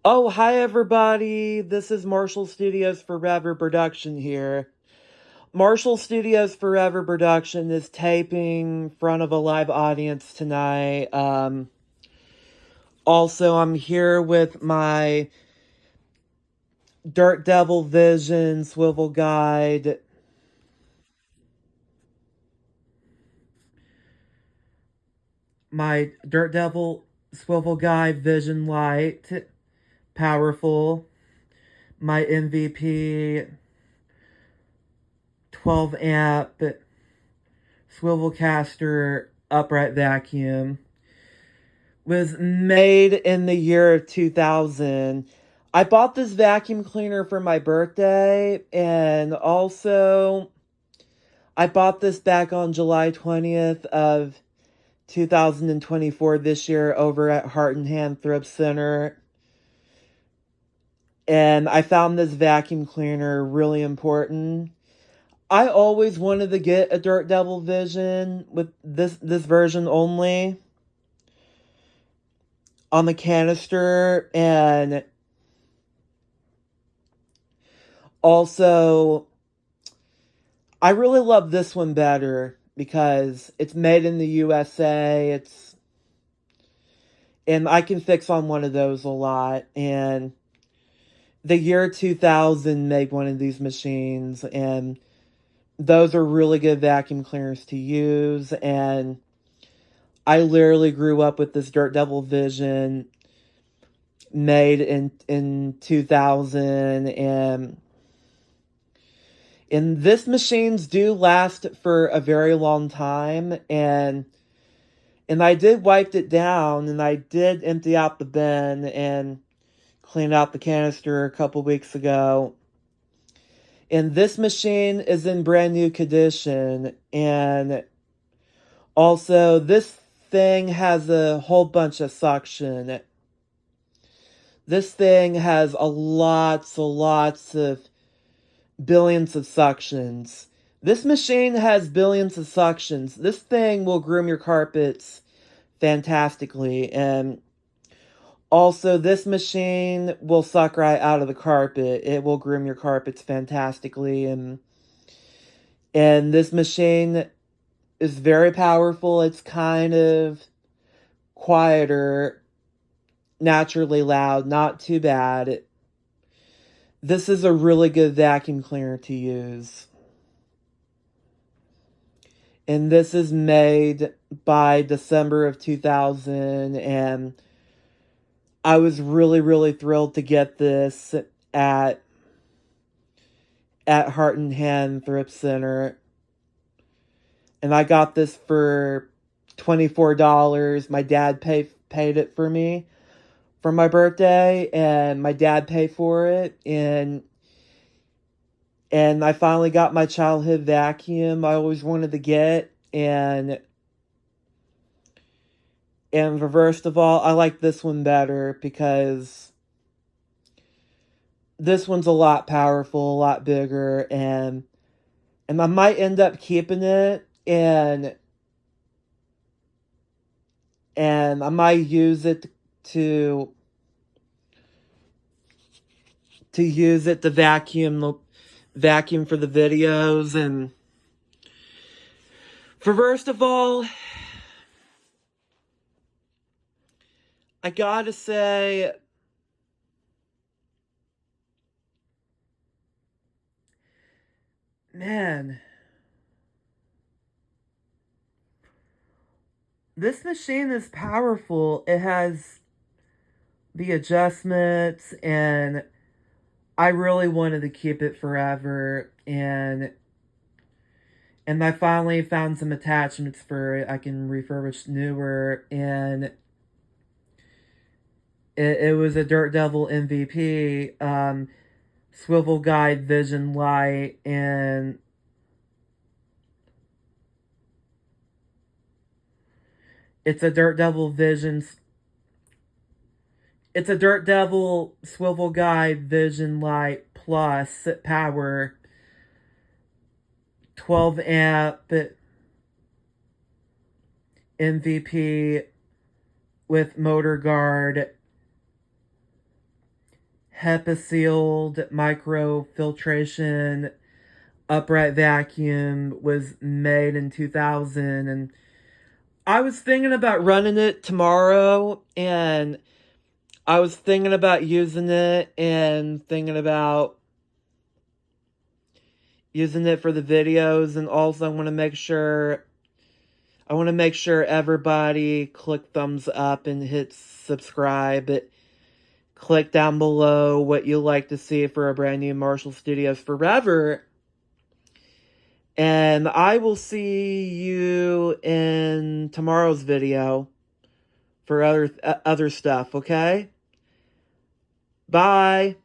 Oh, hi everybody. This is Marshall Studios Forever Production here. Marshall Studios Forever Production is taping in front of a live audience tonight. Also, I'm here with my Dirt Devil Vision swivel guide. My Dirt Devil swivel guide vision light. Powerful. My MVP 12 amp swivel caster upright vacuum. Was made in the year of 2000. I bought this vacuum cleaner for my birthday, and also I bought this back on July 20th of 2024 this year over at Heart and Hand Thrift Center. And I found this vacuum cleaner really important. I always wanted to get a Dirt Devil Vision with this version only on the canister, and also I really love this one better because it's made in the USA. And I can fix on one of those a lot. And the year 2000 made one of these machines, and those are really good vacuum cleaners to use. And I literally grew up with this Dirt Devil Vision made in 2000, and this machines do last for a very long time, and I did wipe it down, and I did empty out the bin and clean out the canister a couple weeks ago. And this machine is in brand new condition, and also this thing has a whole bunch of suction. This thing has lots of billions of suctions. This machine has billions of suctions. This thing will groom your carpets fantastically. And also, this machine will suck right out of the carpet. It will groom your carpets fantastically. And this machine is very powerful. It's kind of quieter, naturally loud, not too bad. This is a really good vacuum cleaner to use. And this is made by December of 2000, and I was really thrilled to get this at Heart and Hand Thrift Center. And I got this for $24. My dad paid it for me for my birthday, and my dad paid for it, and I finally got my childhood vacuum I always wanted to get. And first of all, I like this one better because this one's a lot powerful, a lot bigger, and I might end up keeping it, and I might use it to use it to vacuum for the videos. And first of all, I gotta say, man, this machine is powerful. It has the adjustments, and I really wanted to keep it forever, and I finally found some attachments for it. I can refurbish newer, and it was a Dirt Devil MVP, swivel guide vision light, and it's a Dirt Devil swivel guide vision light plus power 12 amp MVP with motor guard HEPA sealed microfiltration upright vacuum was made in 2000, and I was thinking about running it tomorrow, and I was thinking about using it and thinking about using it for the videos, and also I want to make sure everybody click thumbs up and hit subscribe. Click down below what you like to see for a brand new Marshall Studios Forever. And I will see you in tomorrow's video for other stuff, okay? Bye.